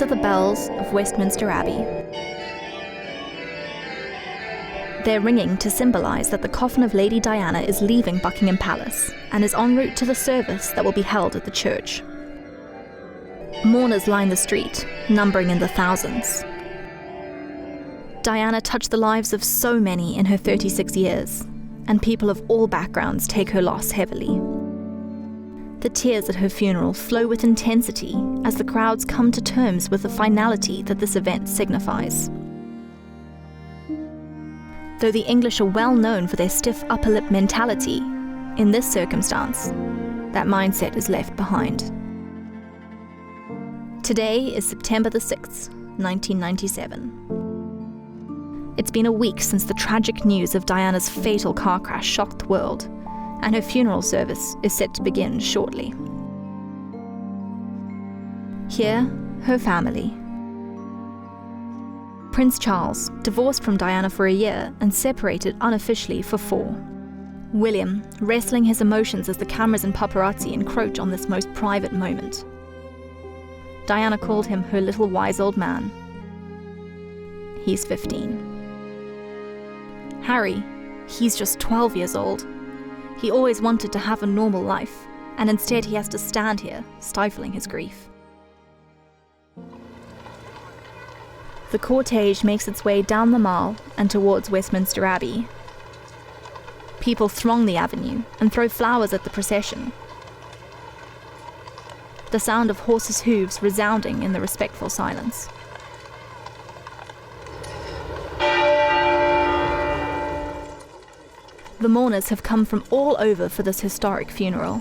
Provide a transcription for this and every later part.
These are the bells of Westminster Abbey. They're ringing to symbolise that the coffin of Lady Diana is leaving Buckingham Palace and is en route to the service that will be held at the church. Mourners line the street, numbering in the thousands. Diana touched the lives of so many in her 36 years, and people of all backgrounds take her loss heavily. The tears at her funeral flow with intensity as the crowds come to terms with the finality that this event signifies. Though the English are well known for their stiff upper lip mentality, in this circumstance, that mindset is left behind. Today is September the 6th, 1997. It's been a week since the tragic news of Diana's fatal car crash shocked the world, and her funeral service is set to begin shortly. Here, her family. Prince Charles, divorced from Diana for a year and separated unofficially for 4. William, wrestling his emotions as the cameras and paparazzi encroach on this most private moment. Diana called him her little wise old man. He's 15. Harry, he's just 12 years old. He always wanted to have a normal life, and instead he has to stand here, stifling his grief. The cortege makes its way down the Mall and towards Westminster Abbey. People throng the avenue and throw flowers at the procession, the sound of horses' hooves resounding in the respectful silence. The mourners have come from all over for this historic funeral.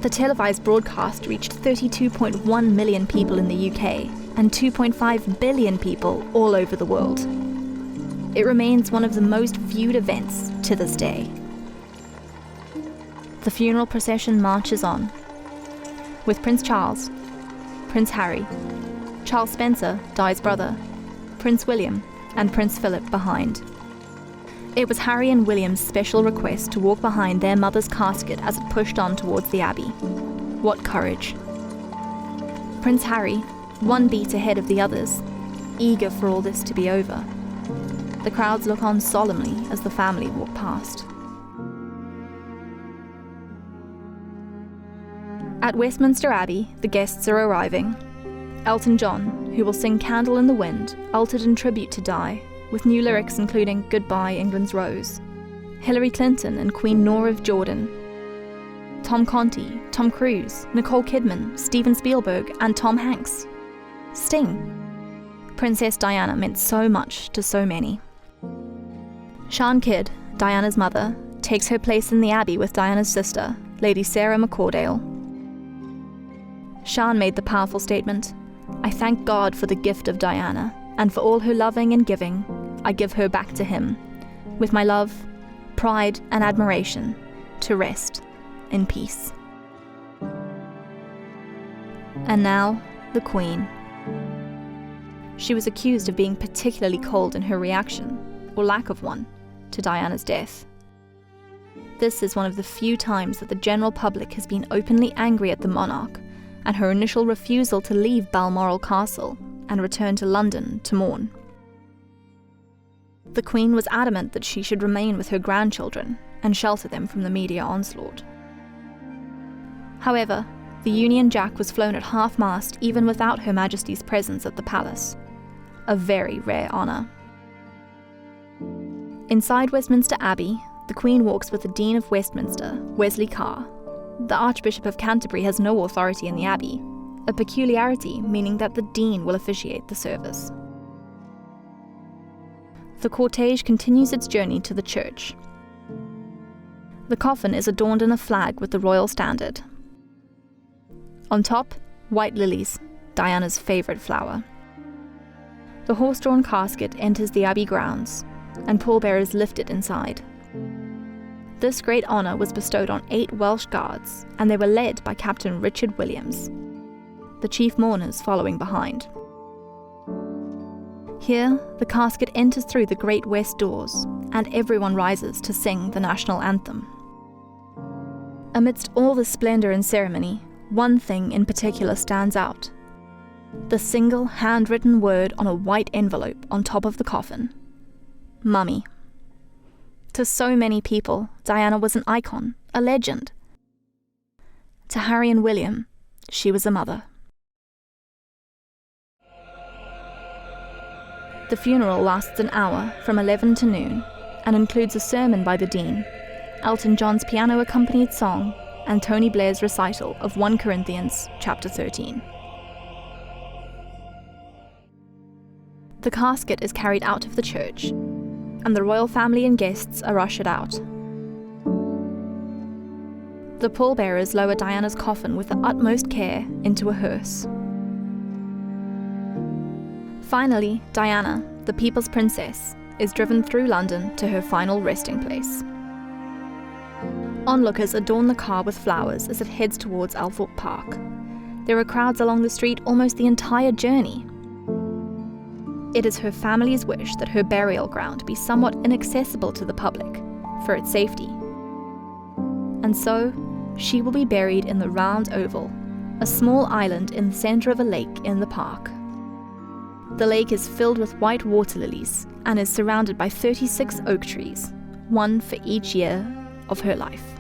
The televised broadcast reached 32.1 million people in the UK and 2.5 billion people all over the world. It remains one of the most viewed events to this day. The funeral procession marches on, with Prince Charles, Prince Harry, Charles Spencer, Di's brother, Prince William, and Prince Philip behind. It was Harry and William's special request to walk behind their mother's casket as it pushed on towards the Abbey. What courage. Prince Harry, one beat ahead of the others, eager for all this to be over. The crowds look on solemnly as the family walk past. At Westminster Abbey, the guests are arriving. Elton John, who will sing Candle in the Wind, altered in tribute to Di, with new lyrics including Goodbye England's Rose. Hillary Clinton and Queen Nora of Jordan. Tom Conti, Tom Cruise, Nicole Kidman, Steven Spielberg, and Tom Hanks. Sting. Princess Diana meant so much to so many. Sian Kidd, Diana's mother, takes her place in the Abbey with Diana's sister, Lady Sarah McCordale. Sian made the powerful statement, "I thank God for the gift of Diana, and for all her loving and giving, I give her back to him, with my love, pride, and admiration, to rest in peace." And now, the Queen. She was accused of being particularly cold in her reaction, or lack of one, to Diana's death. This is one of the few times that the general public has been openly angry at the monarch, and her initial refusal to leave Balmoral Castle and return to London to mourn. The Queen was adamant that she should remain with her grandchildren and shelter them from the media onslaught. However, the Union Jack was flown at half-mast even without Her Majesty's presence at the palace, a very rare honour. Inside Westminster Abbey, the Queen walks with the Dean of Westminster, Wesley Carr. The Archbishop of Canterbury has no authority in the Abbey, a peculiarity meaning that the Dean will officiate the service. The cortege continues its journey to the church. The coffin is adorned in a flag with the royal standard. On top, white lilies, Diana's favourite flower. The horse-drawn casket enters the Abbey grounds, and pallbearers lift it inside. This great honour was bestowed on 8 Welsh guards, and they were led by Captain Richard Williams, the chief mourners following behind. Here, the casket enters through the great west doors, and everyone rises to sing the national anthem. Amidst all the splendour and ceremony, one thing in particular stands out: The single handwritten word on a white envelope on top of the coffin: Mummy. To so many people, Diana was an icon, a legend. To Harry and William, she was a mother. The funeral lasts an hour from 11 to noon and includes a sermon by the Dean, Elton John's piano-accompanied song, and Tony Blair's recital of 1 Corinthians chapter 13. The casket is carried out of the church, and the royal family and guests are ushered out. The pallbearers lower Diana's coffin with the utmost care into a hearse. Finally, Diana, the people's princess, is driven through London to her final resting place. Onlookers adorn the car with flowers as it heads towards Althorpe Park. There are crowds along the street almost the entire journey. It is her family's wish that her burial ground be somewhat inaccessible to the public, for its safety. And so, she will be buried in the round oval, a small island in the centre of a lake in the park. The lake is filled with white water lilies and is surrounded by 36 oak trees, one for each year of her life.